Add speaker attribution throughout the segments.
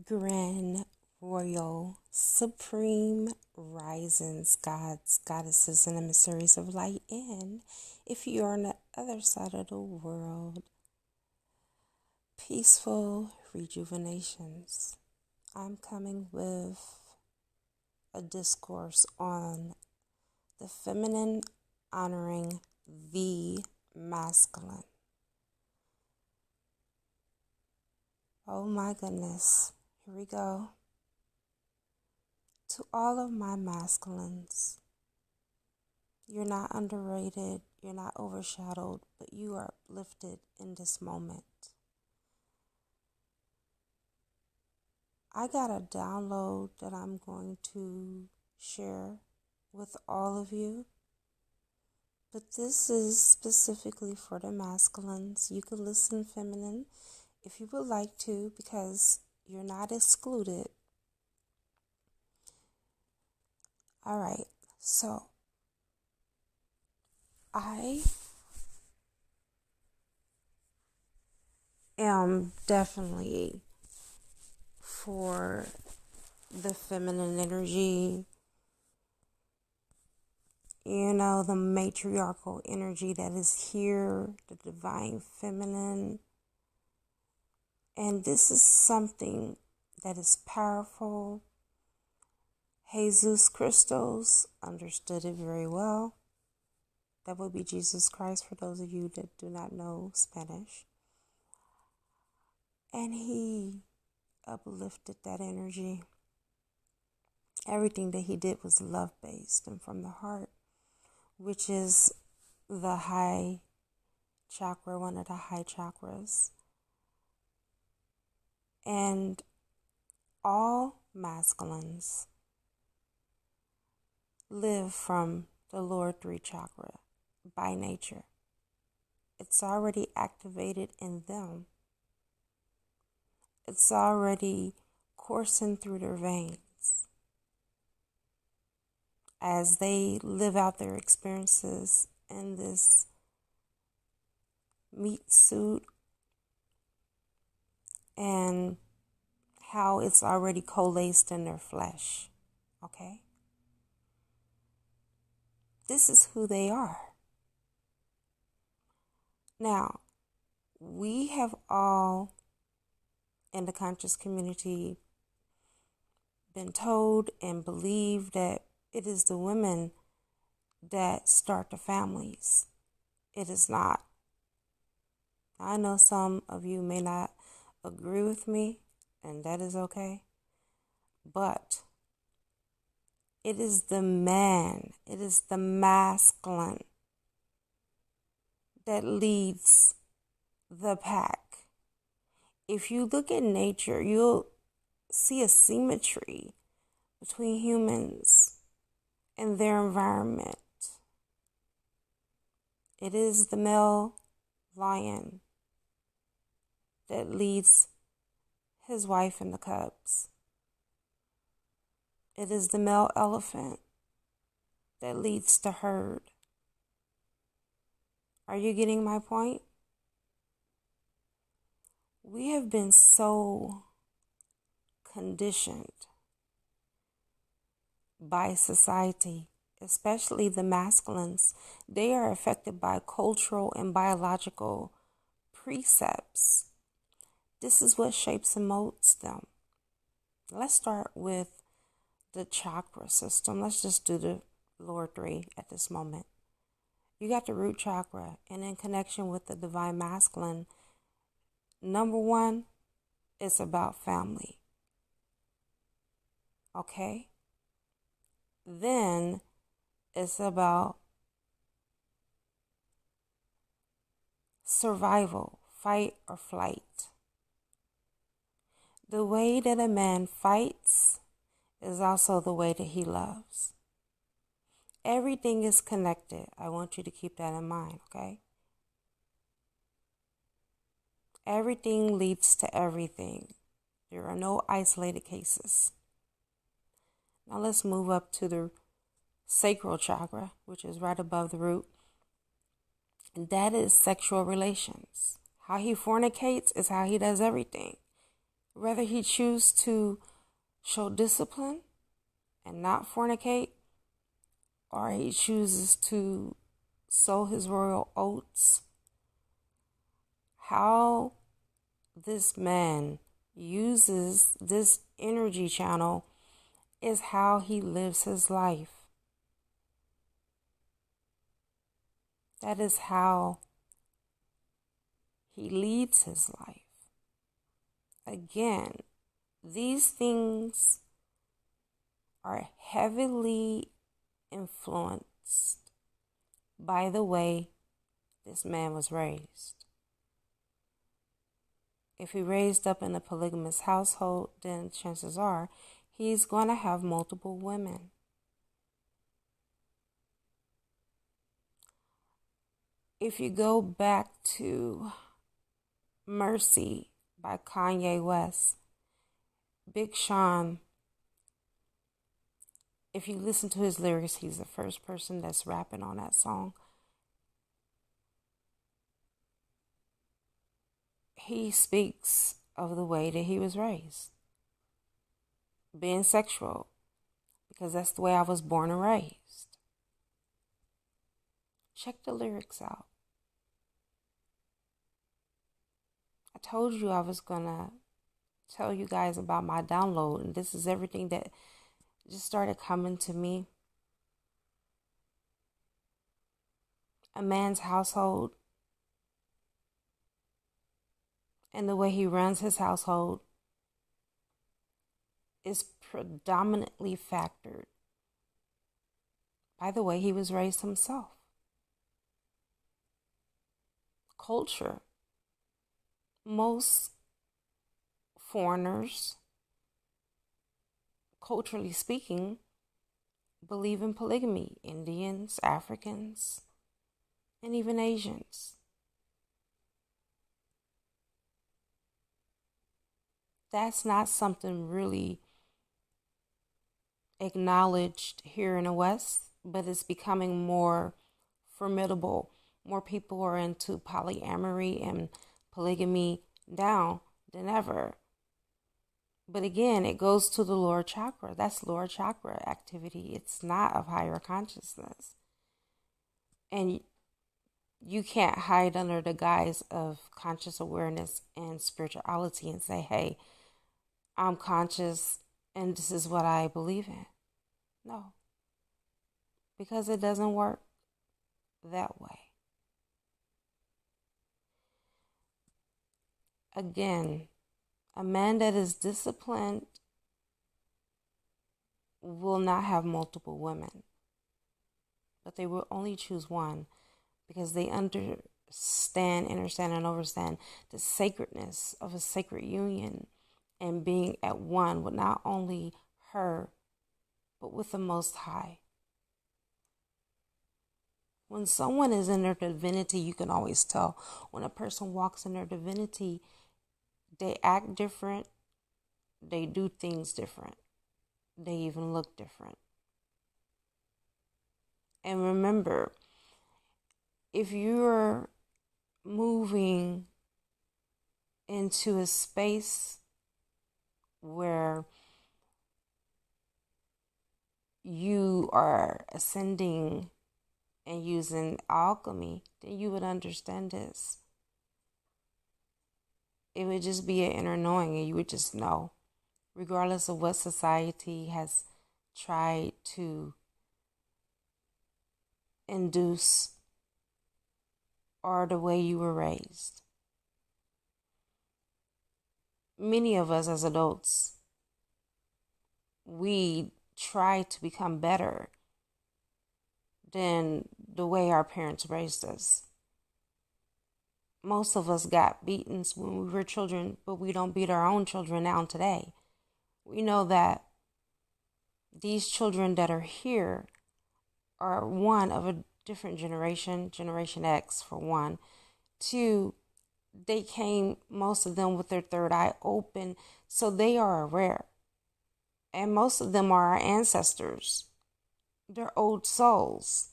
Speaker 1: Grand Royal Supreme Risings, gods, goddesses, and emissaries of light. And if you're on the other side of the world, peaceful rejuvenations. I'm coming with a discourse on the feminine honoring the masculine. Oh my goodness. Here we go. To all of my masculines, you're not underrated, you're not overshadowed, but you are uplifted in this moment. I got a download that I'm going to share with all of you, but this is specifically for the masculines. You can listen feminine if you would like to, because you're not excluded. All right, so I am definitely for the feminine energy, the matriarchal energy that is here, the divine feminine. And this is something that is powerful. Jesus Christos understood it very well. That would be Jesus Christ for those of you that do not know Spanish. And he uplifted that energy. Everything that he did was love-based and from the heart, which is the high chakra, one of the high chakras. And all masculines live from the lower three chakra by nature. It's already activated in them. It's already coursing through their veins as they live out their experiences in this meat suit, and how it's already coalesced in their flesh. Okay? This is who they are. Now, we have all in the conscious community been told and believed that it is the women that start the families. It is not. I know some of you may not agree with me, and that is okay. But it is the man, it is the masculine that leads the pack. If you look at nature, you'll see a symmetry between humans and their environment. It is the male lion that leads his wife and the cubs. It is the male elephant that leads the herd. Are you getting my point? We have been so conditioned by society, especially the masculines. They are affected by cultural and biological precepts. This is what shapes and molds them. Let's start with the chakra system. Let's just do the lower three at this moment. You got the root chakra, and in connection with the divine masculine, number one, it's about family. Okay? Then it's about survival, fight or flight. The way that a man fights is also the way that he loves. Everything is connected. I want you to keep that in mind, okay? Everything leads to everything. There are no isolated cases. Now let's move up to the sacral chakra, which is right above the root. And that is sexual relations. How he fornicates is how he does everything. Whether he choose to show discipline and not fornicate, or he chooses to sow his royal oats, how this man uses this energy channel is how he lives his life. That is how he leads his life. Again, these things are heavily influenced by the way this man was raised. If he raised up in a polygamous household, then chances are he's going to have multiple women. If you go back to Mercy by Kanye West, Big Sean, if you listen to his lyrics, he's the first person that's rapping on that song. He speaks of the way that he was raised, being sexual, because that's the way I was born and raised. Check the lyrics out. I told you I was going to tell you guys about my download, and this is everything that just started coming to me. A man's household and the way he runs his household is predominantly factored by the way he was raised himself. Culture. Most foreigners, culturally speaking, believe in polygamy. Indians, Africans, and even Asians. That's not something really acknowledged here in the West, but it's becoming more formidable. More people are into polyamory and polygamy now than ever. But again, it goes to the lower chakra. That's lower chakra activity. It's not of higher consciousness. And you can't hide under the guise of conscious awareness and spirituality and say, hey, I'm conscious and this is what I believe in. No. Because it doesn't work that way. Again, a man that is disciplined will not have multiple women, but they will only choose one because they understand, and understand the sacredness of a sacred union and being at one with not only her, but with the Most High. When someone is in their divinity, you can always tell. When a person walks in their divinity, they act different, they do things different, they even look different. And remember, if you're moving into a space where you are ascending and using alchemy, then you would understand this. It would just be an inner knowing, and you would just know, regardless of what society has tried to induce or the way you were raised. Many of us as adults, we try to become better than the way our parents raised us. Most of us got beatings when we were children, but we don't beat our own children now today. We know that these children that are here are one of a different generation, Generation X for one. Two, they came, most of them with their third eye open, so they are aware. And most of them are our ancestors. They're old souls.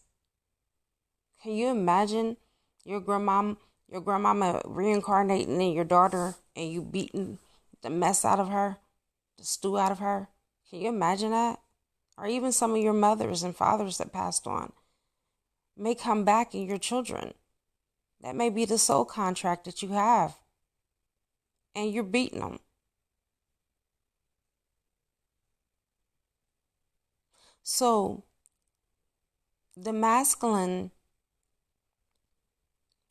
Speaker 1: Can you imagine your grandmama reincarnating in your daughter and you beating the mess out of her, the stew out of her. Can you imagine that? Or even some of your mothers and fathers that passed on may come back in your children. That may be the soul contract that you have. And you're beating them. So, the masculine,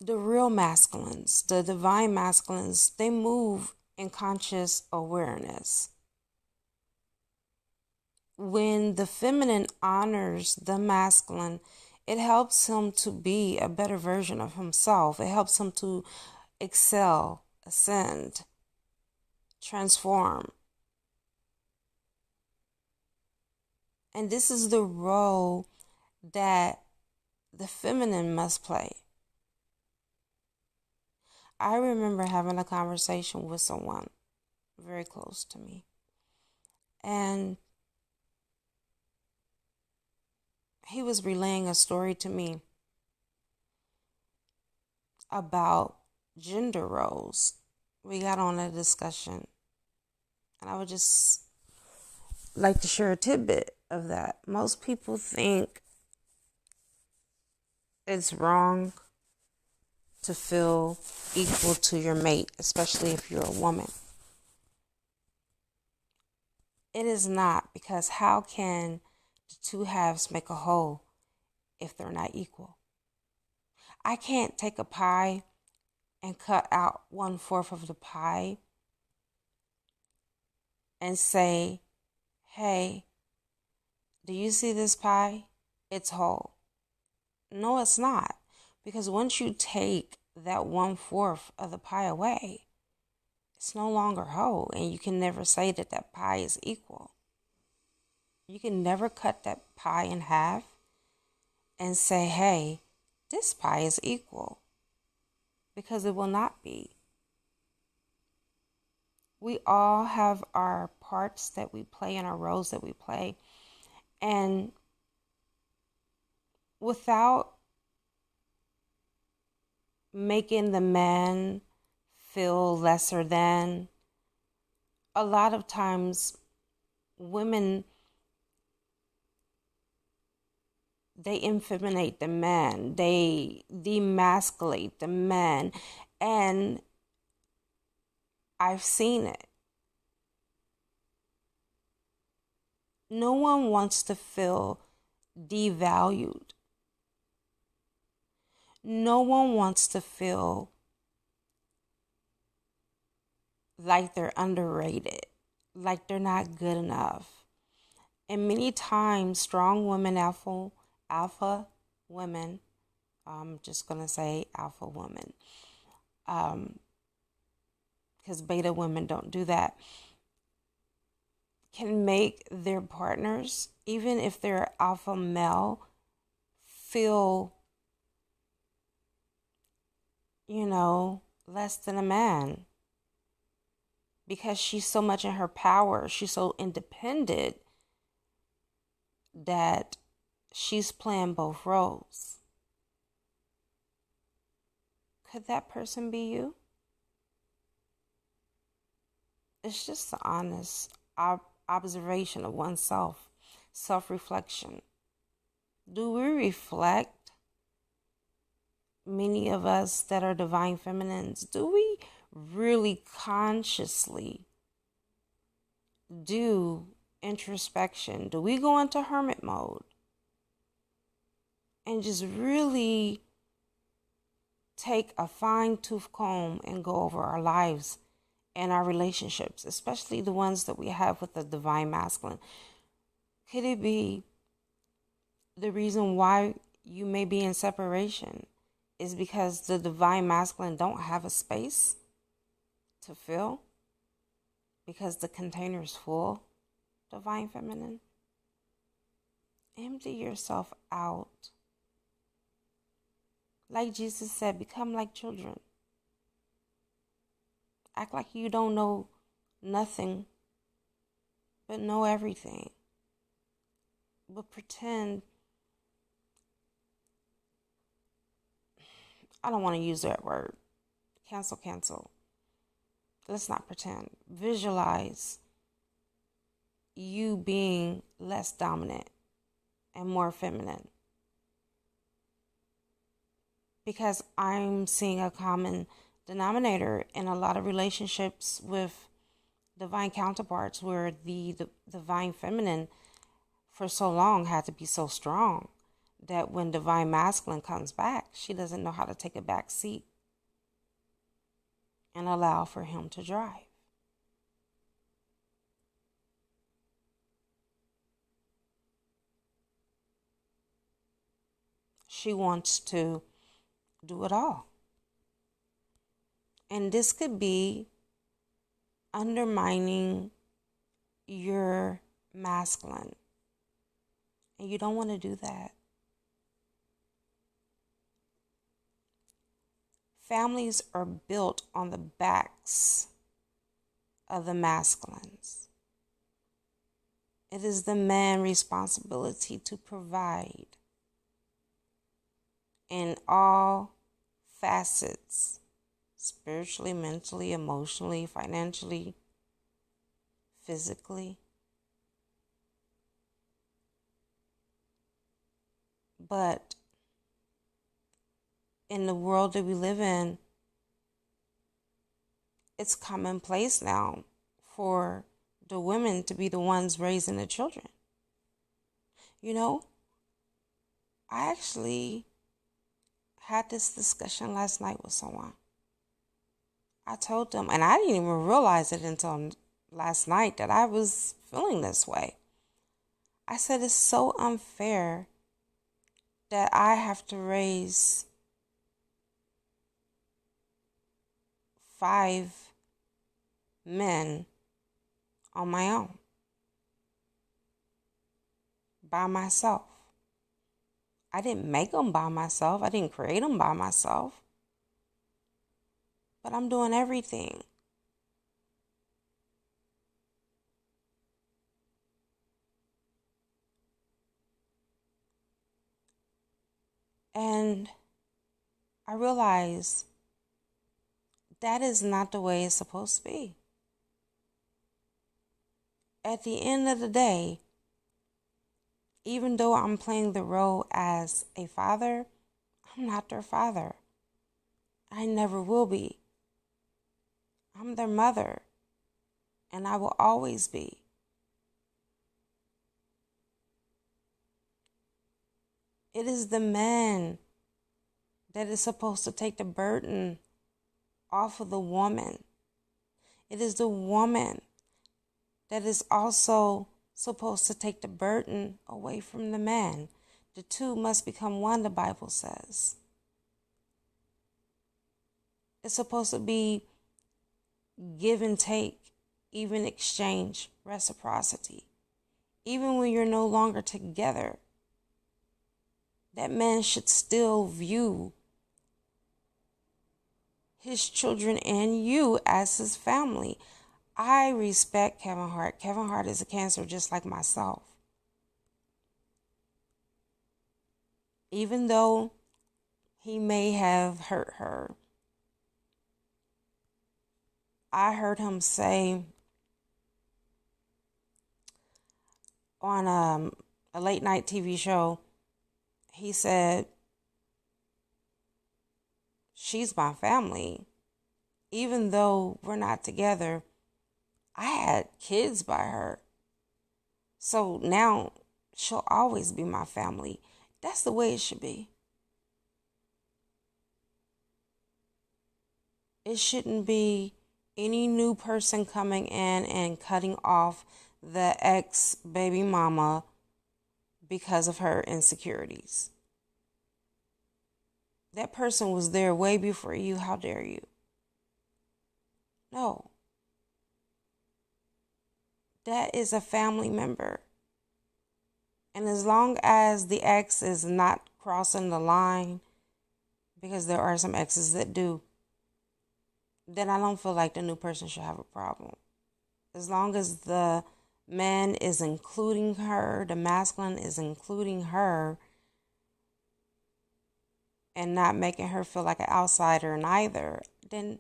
Speaker 1: the real masculines, the divine masculines, they move in conscious awareness. When the feminine honors the masculine, it helps him to be a better version of himself. It helps him to excel, ascend, transform. And this is the role that the feminine must play. I remember having a conversation with someone very close to me. And he was relaying a story to me about gender roles. We got on a discussion, and I would just like to share a tidbit of that. Most people think it's wrong to feel equal to your mate, especially if you're a woman. It is not, because how can the two halves make a whole if they're not equal? I can't take a pie and cut out 1/4 of the pie and say, hey, do you see this pie? It's whole. No, it's not. Because once you take that 1/4 of the pie away, it's no longer whole, and you can never say that that pie is equal. You can never cut that pie in half and say, hey, this pie is equal, because it will not be. We all have our parts that we play and our roles that we play. And without making the man feel lesser than, a lot of times women, they effeminate the man, they demasculate the man, and I've seen it. No one wants to feel devalued. No one wants to feel like they're underrated, like they're not good enough. And many times, strong women, alpha women, I'm just going to say alpha women, because beta women don't do that, can make their partners, even if they're alpha male, feel, less than a man. Because she's so much in her power, she's so independent that she's playing both roles. Could that person be you? It's just the honest observation of oneself, self-reflection. Do we reflect? Many of us that are divine feminines, do we really consciously do introspection? Do we go into hermit mode and just really take a fine-tooth comb and go over our lives and our relationships, especially the ones that we have with the divine masculine? Could it be the reason why you may be in separation is because the divine masculine don't have a space to fill, because the container is full? Divine feminine, empty yourself out. Like Jesus said, become like children. Act like you don't know nothing, but know everything. But pretend, I don't want to use that word. Cancel. let's not pretend, visualize you being less dominant and more feminine. Because I'm seeing a common denominator in a lot of relationships with divine counterparts where the divine feminine for so long had to be so strong that when divine masculine comes back, she doesn't know how to take a back seat and allow for him to drive. She wants to do it all. And this could be undermining your masculine. And you don't want to do that. Families are built on the backs of the masculines. It is the man's responsibility to provide in all facets, spiritually, mentally, emotionally, financially, physically. But in the world that we live in, it's commonplace now for the women to be the ones raising the children. You know, I actually had this discussion last night with someone. I told them, and I didn't even realize it until last night that I was feeling this way. I said, it's so unfair that I have to raise 5 men on my own, by myself. I didn't make them by myself. I didn't create them by myself. But I'm doing everything. And I realize that is not the way it's supposed to be. At the end of the day, even though I'm playing the role as a father, I'm not their father. I never will be. I'm their mother, and I will always be. It is the man that is supposed to take the burden off of the woman. It is the woman that is also supposed to take the burden away from the man. The two must become one, the Bible says. It's supposed to be give and take, even exchange, reciprocity. Even when you're no longer together, that man should still view his children and you as his family. I respect Kevin Hart. Kevin Hart is a Cancer just like myself. Even though he may have hurt her, I heard him say on a late night TV show, he said, she's my family. Even though we're not together, I had kids by her. So now she'll always be my family. That's the way it should be. It shouldn't be any new person coming in and cutting off the ex baby mama because of her insecurities. That person was there way before you. How dare you? No. That is a family member. And as long as the ex is not crossing the line, because there are some exes that do, then I don't feel like the new person should have a problem. As long as the man is including her, the masculine is including her, and not making her feel like an outsider neither, then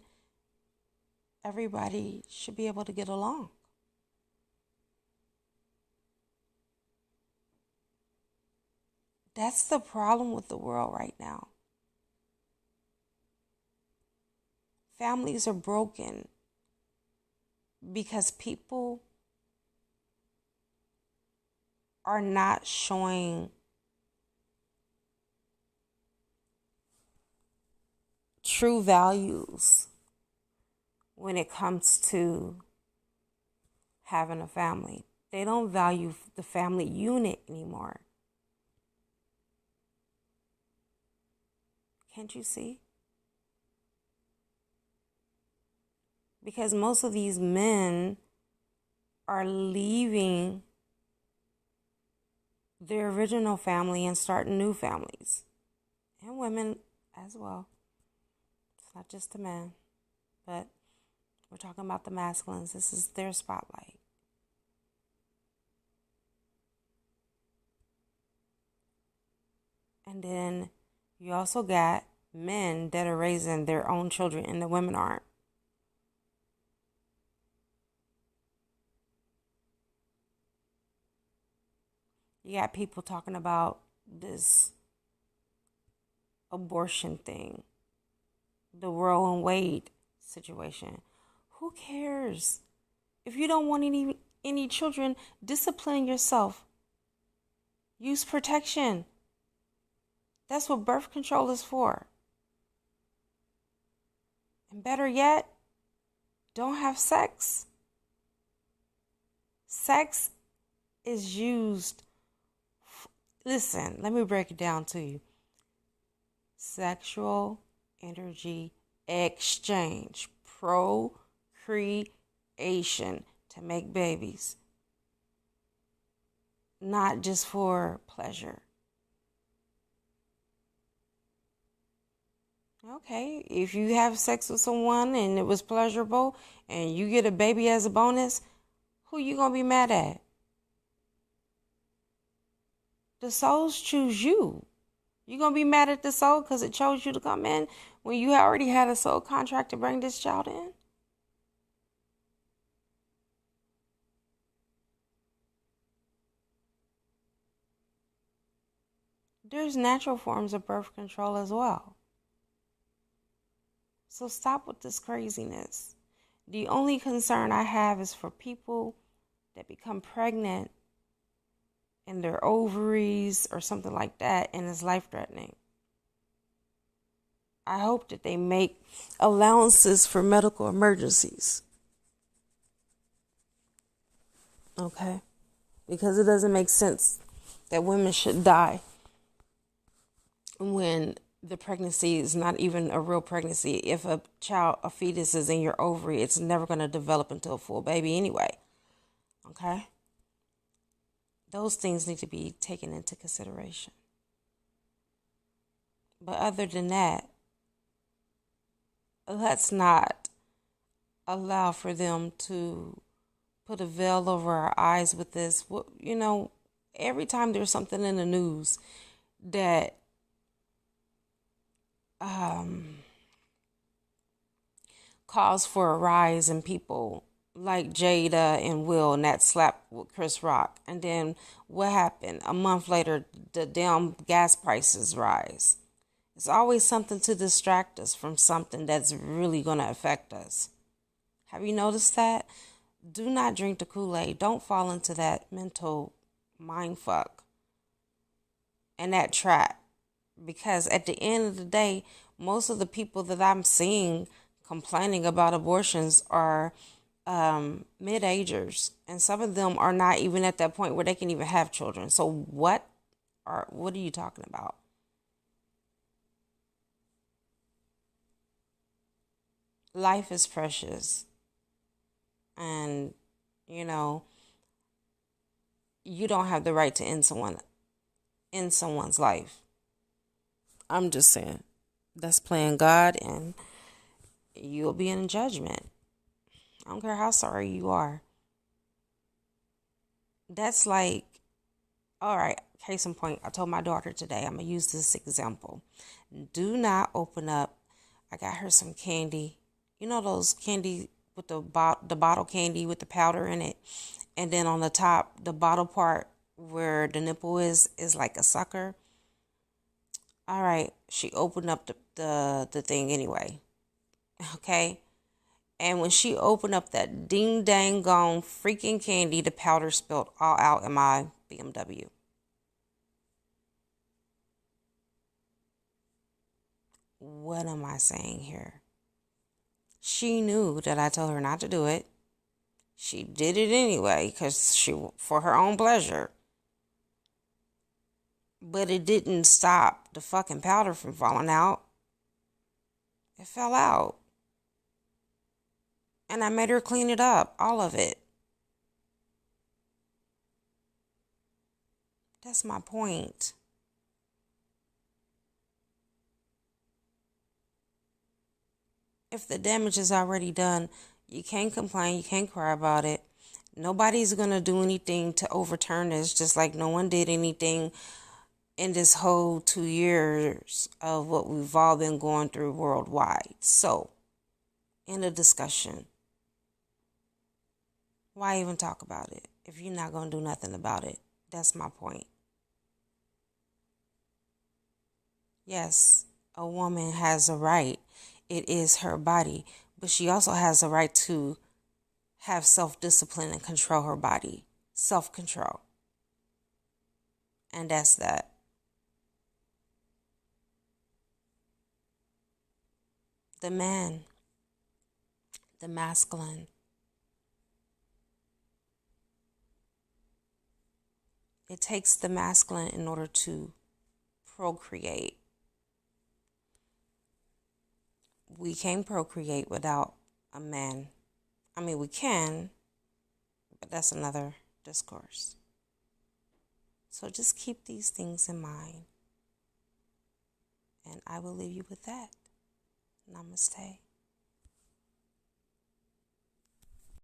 Speaker 1: everybody should be able to get along. That's the problem with the world right now. Families are broken because people are not showing true values when it comes to having a family. They don't value the family unit anymore. Can't you see? Because most of these men are leaving their original family and starting new families. And women as well. It's not just the men, but we're talking about the masculines. This is their spotlight. And then you also got men that are raising their own children and the women aren't. You got people talking about this abortion thing, the Roe and Wade situation. Who cares? If you don't want any children, discipline yourself. Use protection. That's what birth control is for. And better yet, don't have sex. Sex is used. Listen, let me break it down to you. Sexual energy exchange, procreation to make babies, not just for pleasure. Okay, if you have sex with someone and it was pleasurable and you get a baby as a bonus, who you gonna be mad at? The souls choose you. You gonna be mad at the soul because it chose you to come in when you already had a soul contract to bring this child in? There's natural forms of birth control as well. So stop with this craziness. The only concern I have is for people that become pregnant in their ovaries or something like that and it's life-threatening. I hope that they make allowances for medical emergencies. Okay? Because it doesn't make sense that women should die when the pregnancy is not even a real pregnancy. If a fetus is in your ovary, it's never going to develop into a full baby anyway. Okay? Those things need to be taken into consideration. But other than that, let's not allow for them to put a veil over our eyes with this. You know, every time there's something in the news that calls for a rise in people like Jada and Will and that slap with Chris Rock. And then what happened? A month later, the damn gas prices rise. It's always something to distract us from something that's really going to affect us. Have you noticed that? Do not drink the Kool-Aid. Don't fall into that mental mind fuck and that trap. Because at the end of the day, most of the people that I'm seeing complaining about abortions are mid-agers. And some of them are not even at that point where they can even have children. So what are you talking about? Life is precious. And, you know, you don't have the right to end someone's life. I'm just saying. That's playing God and you'll be in judgment. I don't care how sorry you are. That's like, all right, case in point, I told my daughter today, I'm going to use this example. Do not open up. I got her some candy. You know those candy with the bottle candy with the powder in it, and then on the top, the bottle part where the nipple is like a sucker. All right, she opened up the thing anyway. Okay. And when she opened up that ding dang gone freaking candy, the powder spilled all out in my BMW. What am I saying here? She knew that I told her not to do it. She did it anyway because for her own pleasure. But it didn't stop the fucking powder from falling out. It fell out. And I made her clean it up, all of it. That's my point. If the damage is already done, you can't complain, you can't cry about it. Nobody's going to do anything to overturn this, just like no one did anything in this whole 2 years of what we've all been going through worldwide. So, in the discussion, why even talk about it if you're not going to do nothing about it? That's my point. Yes, a woman has a right. It is her body, but she also has a right to have self-discipline and control her body. Self-control. And that's that. The man, the masculine, it takes the masculine in order to procreate. We can't procreate without a man. I mean, we can, but that's another discourse. So just keep these things in mind. And I will leave you with that. Namaste.